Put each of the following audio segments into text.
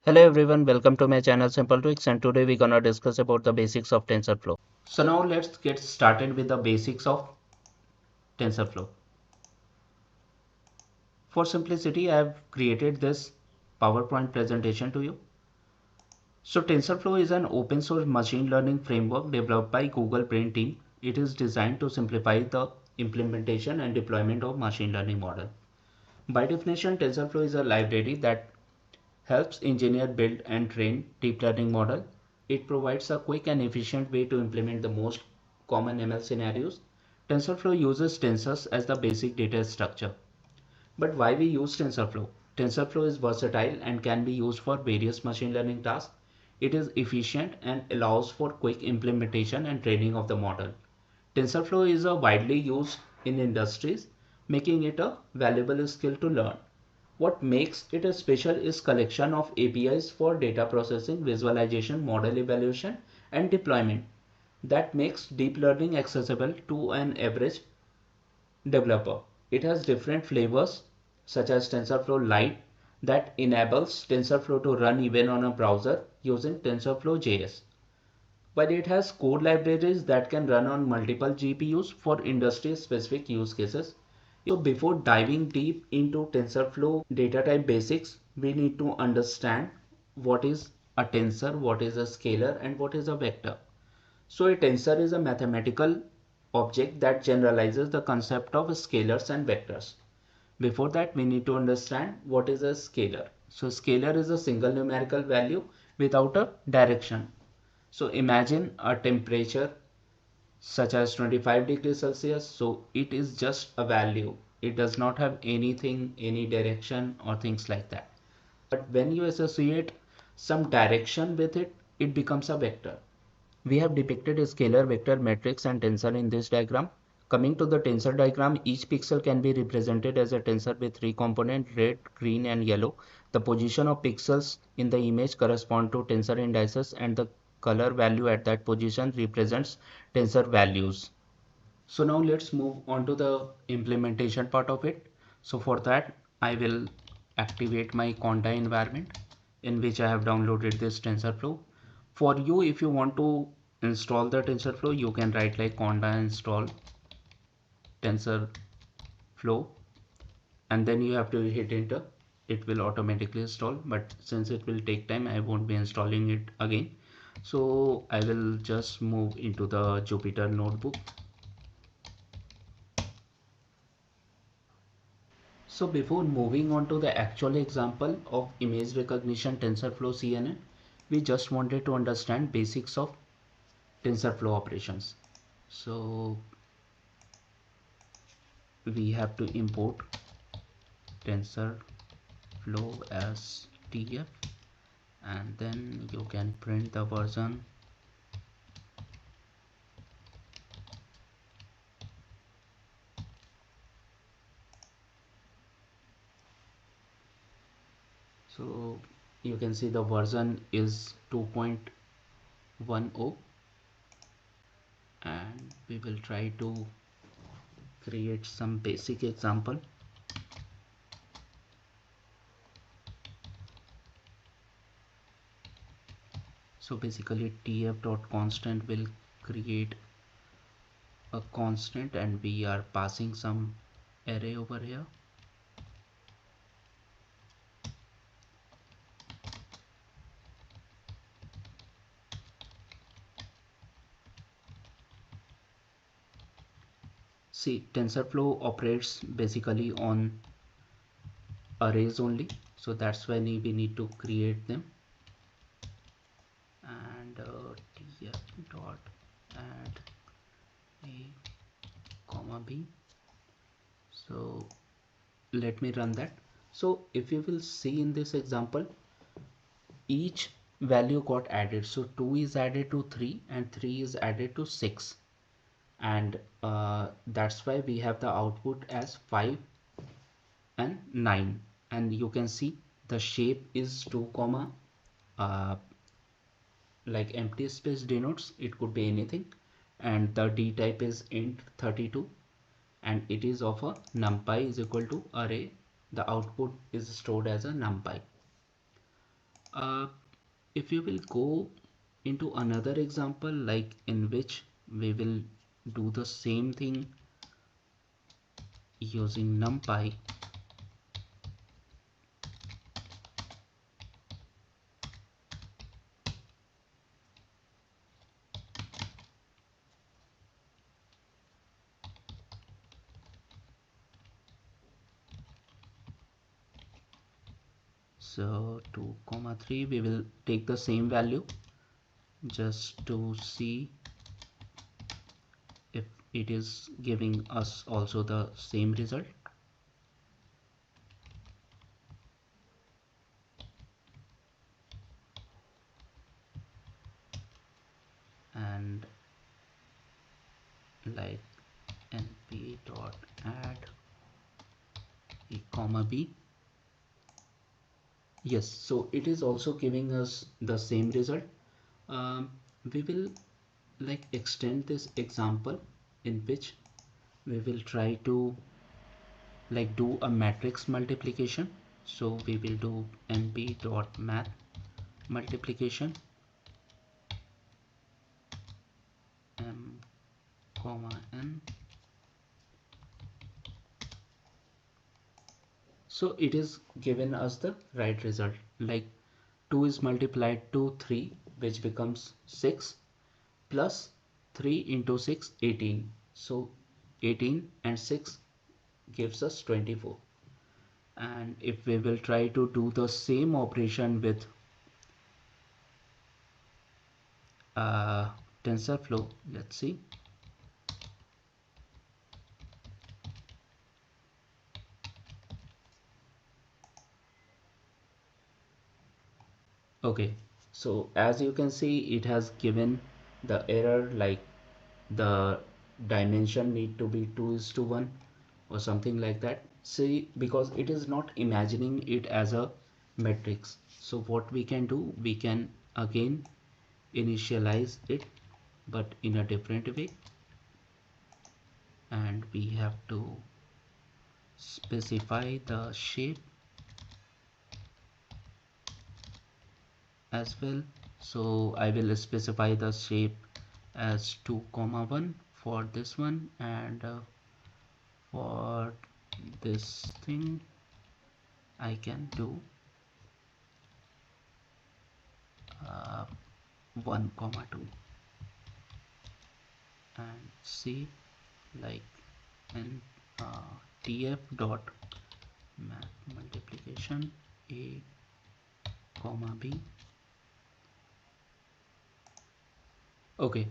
Hello everyone, welcome to my channel Simple Tweaks, and today we're gonna discuss about the basics of TensorFlow. So now let's get started with the basics of TensorFlow. For simplicity, I have created this PowerPoint presentation to you. So TensorFlow is an open source machine learning framework developed by Google Brain team. It is designed to simplify the implementation and deployment of machine learning model. By definition, TensorFlow is a library that helps engineer build and train deep learning model. It provides a quick and efficient way to implement the most common ML scenarios. TensorFlow uses tensors as the basic data structure. But why we use TensorFlow? TensorFlow is versatile and can be used for various machine learning tasks. It is efficient and allows for quick implementation and training of the model. TensorFlow is widely used in industries, making it a valuable skill to learn. What makes it a special is collection of APIs for data processing, visualization, model evaluation, and deployment that makes deep learning accessible to an average developer. It has different flavors such as TensorFlow Lite that enables TensorFlow to run even on a browser using TensorFlow JS. But it has code libraries that can run on multiple GPUs for industry specific use cases. So before diving deep into TensorFlow data type basics, we need to understand what is a tensor, what is a scalar, and what is a vector. So a tensor is a mathematical object that generalizes the concept of scalars and vectors. Before that, we need to understand what is a scalar. So scalar is a single numerical value without a direction. So imagine a temperature such as 25 degrees Celsius. So it is just a value. It does not have anything, any direction or things like that. But when you associate some direction with it, it becomes a vector. We have depicted a scalar, vector, matrix and tensor in this diagram. Coming to the tensor diagram, each pixel can be represented as a tensor with three components, red, green and yellow. The position of pixels in the image correspond to tensor indices, and the color value at that position represents tensor values. So now let's move on to the implementation part of it. So for that, I will activate my Conda environment in which I have downloaded this TensorFlow. For you, if you want to install the TensorFlow, you can write like conda install TensorFlow, and then you have to hit enter. It will automatically install, but since it will take time, I won't be installing it again. So I will just move into the Jupyter notebook. So before moving on to the actual example of image recognition TensorFlow CNN, we just wanted to understand basics of TensorFlow operations. So we have to import TensorFlow as TF, and then you can print the version. So you can see the version is 2.10, and we will try to create some basic example. So basically tf.constant will create a constant, and we are passing some array over here. See, TensorFlow operates basically on arrays only, so that's why we need to create them. And tf dot add a comma b. So let me run that. So if you will see in this example, each value got added. So 2 is added to 3 and 3 is added to 6, and that's why we have the output as 5 and 9. And you can see the shape is 2 comma like empty space denotes, it could be anything, and the d type is int 32, and it is of a numpy is equal to array. The output is stored as a numpy. uh, if you will go into another example, like in which we will do the same thing using numpy. So 2 comma 3, we will take the same value just to see if it is giving us also the same result. And like np dot add a comma b. Yes, so it is also giving us the same result. We will like extend this example in which we will try to like do a matrix multiplication. So we will do np dot math multiplication m comma n. So it is given us the right result, like 2 is multiplied to 3, which becomes 6, plus 3 into 6, 18. So 18 and 6 gives us 24. And if we will try to do the same operation with TensorFlow, let's see. Okay, so as you can see, it has given the error like the dimension need to be 2:1 or something like that. See, because it is not imagining it as a matrix. So what we can do, we can again initialize it, but in a different way. And we have to specify the shape as well. So I will specify the shape as 2 comma 1 for this one, and for this thing I can do 1 comma 2 and see like and tf dot math multiplication a comma b. Okay,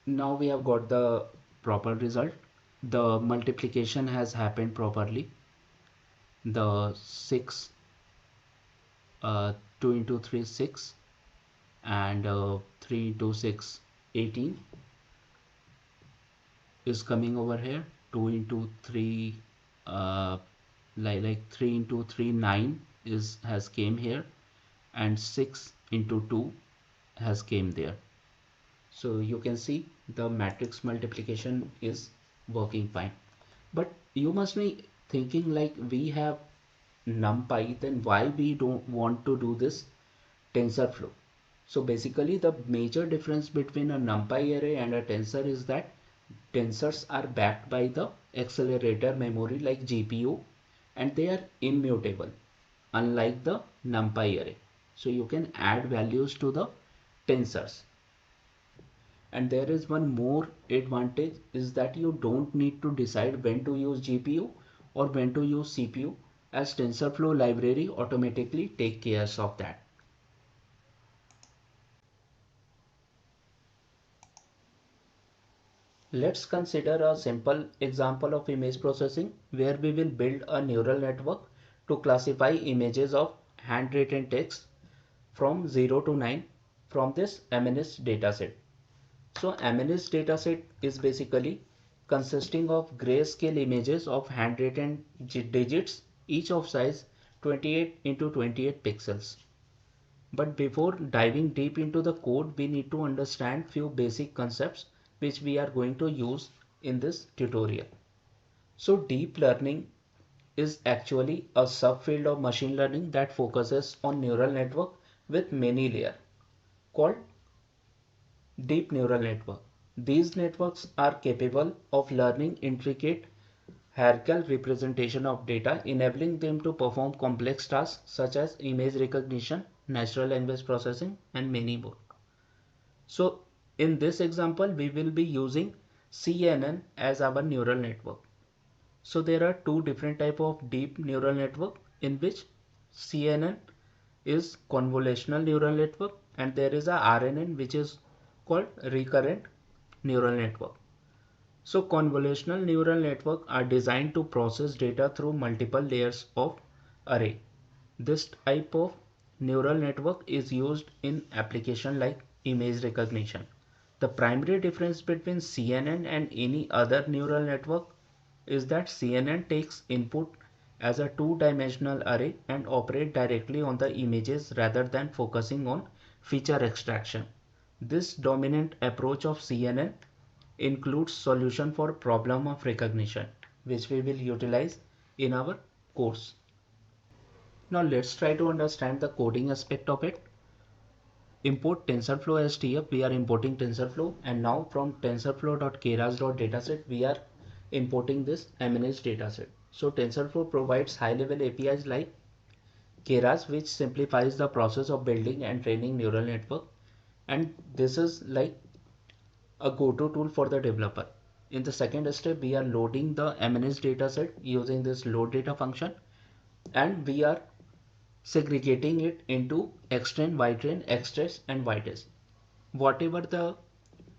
now we have got the proper result. The multiplication has happened properly. The 6 2 into 3 6, and 3 into 6 18 is coming over here. 2 into 3 like 3 into 3 9 is has came here, and 6 into 2 has came there. So you can see the matrix multiplication is working fine. But you must be thinking like, we have numpy, then why we don't want to do this TensorFlow? So basically the major difference between a numpy array and a tensor is that tensors are backed by the accelerator memory like GPU, and they are immutable, unlike the numpy array. So you can add values to the tensors. And there is one more advantage, is that you don't need to decide when to use GPU or when to use CPU, as TensorFlow library automatically take care of that. Let's consider a simple example of image processing where we will build a neural network to classify images of handwritten text from 0 to 9 from this MNIST dataset. So MNIST dataset is basically consisting of grayscale images of handwritten digits, each of size 28 into 28 pixels. But before diving deep into the code, we need to understand few basic concepts which we are going to use in this tutorial. So deep learning is actually a subfield of machine learning that focuses on neural network with many layers called deep neural network. These networks are capable of learning intricate hierarchical representation of data, enabling them to perform complex tasks such as image recognition, natural language processing, and many more. So in this example, we will be using CNN as our neural network. So there are two different type of deep neural network in which CNN is convolutional neural network and there is a RNN which is called recurrent neural network. So convolutional neural network are designed to process data through multiple layers of array. This type of neural network is used in application like image recognition. The primary difference between CNN and any other neural network is that CNN takes input as a two-dimensional array and operate directly on the images rather than focusing on feature extraction. This dominant approach of CNN includes solution for problem of recognition, which we will utilize in our course. Now let's try to understand the coding aspect of it. Import TensorFlow as TF. We are importing TensorFlow, and now from TensorFlow.keras.dataset we are importing this MNIST dataset. So TensorFlow provides high-level APIs like Keras, which simplifies the process of building and training neural network, and this is like a go-to tool for the developer. In the second step, we are loading the MNIST dataset using this load data function, and we are segregating it into xtrain, ytrain, xtest, and ytest. Whatever the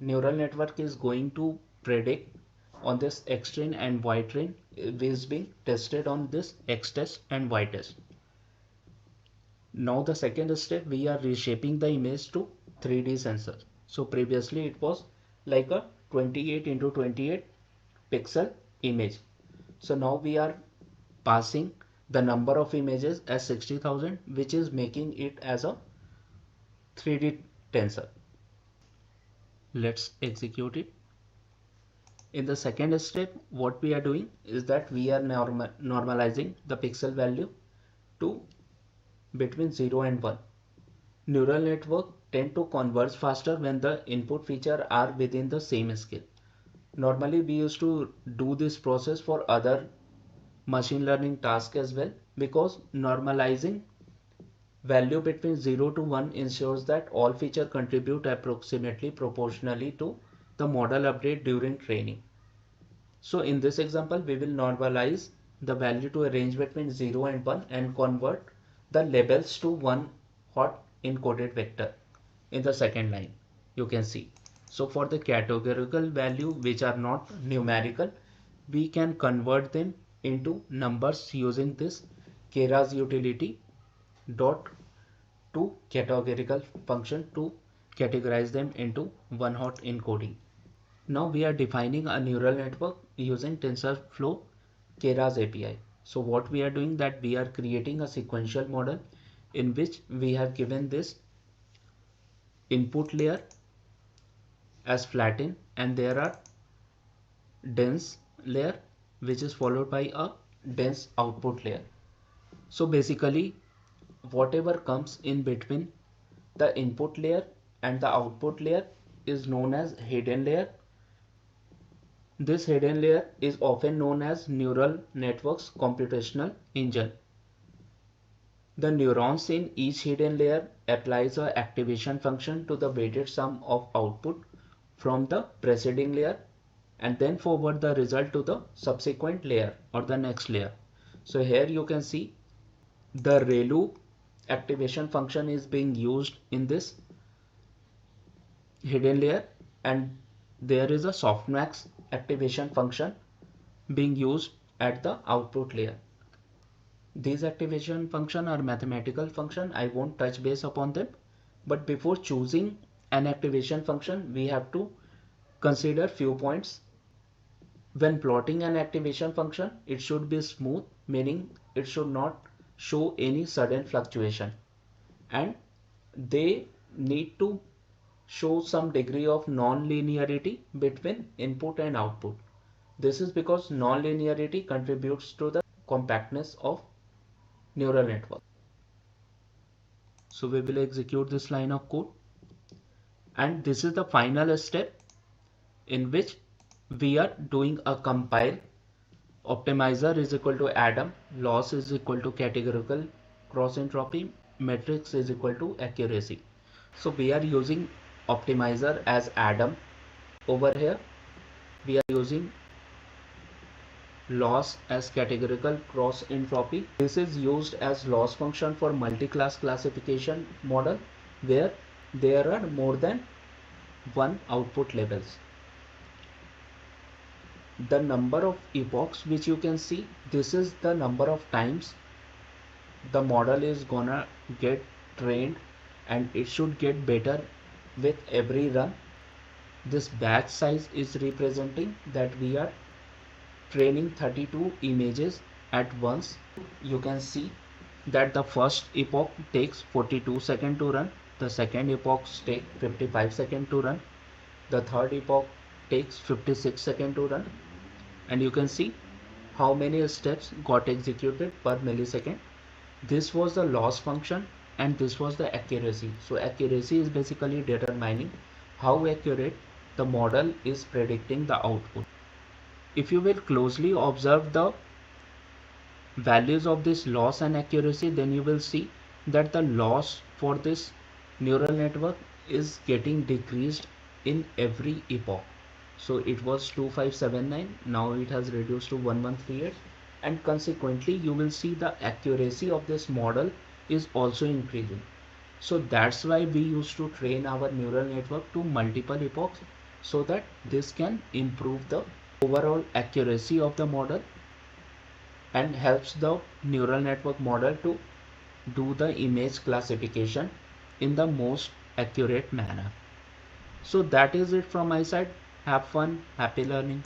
neural network is going to predict on this xtrain and ytrain is being tested on this xtest and ytest. Now the second step, we are reshaping the image to 3D sensor. So previously it was like a 28 into 28 pixel image. So now we are passing the number of images as 60,000, which is making it as a 3D tensor. Let's execute it. In the second step, what we are doing is that we are normalizing the pixel value to between 0 and 1. Neural network tend to converge faster when the input feature are within the same scale. Normally we used to do this process for other machine learning tasks as well, because normalizing value between 0 to 1 ensures that all features contribute approximately proportionally to the model update during training. So in this example, we will normalize the value to a range between 0 and 1 and convert the labels to one hot encoded vector in the second line. You can see. So for the categorical value which are not numerical, we can convert them into numbers using this Keras utility dot to categorical function to categorize them into one hot encoding. Now we are defining a neural network using TensorFlow Keras API. So what we are doing, that we are creating a sequential model in which we have given this input layer as flatten, and there are dense layer which is followed by a dense output layer. So basically whatever comes in between the input layer and the output layer is known as hidden layer. This hidden layer is often known as neural network's computational engine. The neurons in each hidden layer applies a activation function to the weighted sum of output from the preceding layer and then forward the result to the subsequent layer or the next layer. So here you can see the ReLU activation function is being used in this hidden layer, and there is a softmax activation function being used at the output layer. These activation function are mathematical function. I won't touch base upon them, but before choosing an activation function we have to consider few points. When plotting an activation function, it should be smooth, meaning it should not show any sudden fluctuation, and they need to show some degree of non-linearity between input and output. This is because non-linearity contributes to the compactness of neural network. So we will execute this line of code, and this is the final step in which we are doing a compile. Optimizer is equal to Adam, loss is equal to categorical cross entropy, matrix is equal to accuracy. So we are using optimizer as Adam. Over here we are using loss as categorical cross entropy. This is used as loss function for multi-class classification model where there are more than one output labels. The number of epochs which you can see, this is the number of times the model is gonna get trained, and it should get better with every run. This batch size is representing that we are training 32 images at once. You can see that the first epoch takes 42 seconds to run, the second epoch takes 55 seconds to run, the third epoch takes 56 seconds to run, and you can see how many steps got executed per millisecond. This was the loss function, and this was the accuracy. So accuracy is basically determining how accurate the model is predicting the output. If you will closely observe the values of this loss and accuracy, then you will see that the loss for this neural network is getting decreased in every epoch. So it was 2579, now it has reduced to 1138, and consequently you will see the accuracy of this model is also increasing. So that's why we used to train our neural network to multiple epochs, so that this can improve the overall accuracy of the model and helps the neural network model to do the image classification in the most accurate manner. So that is it from my side. Have fun, happy learning.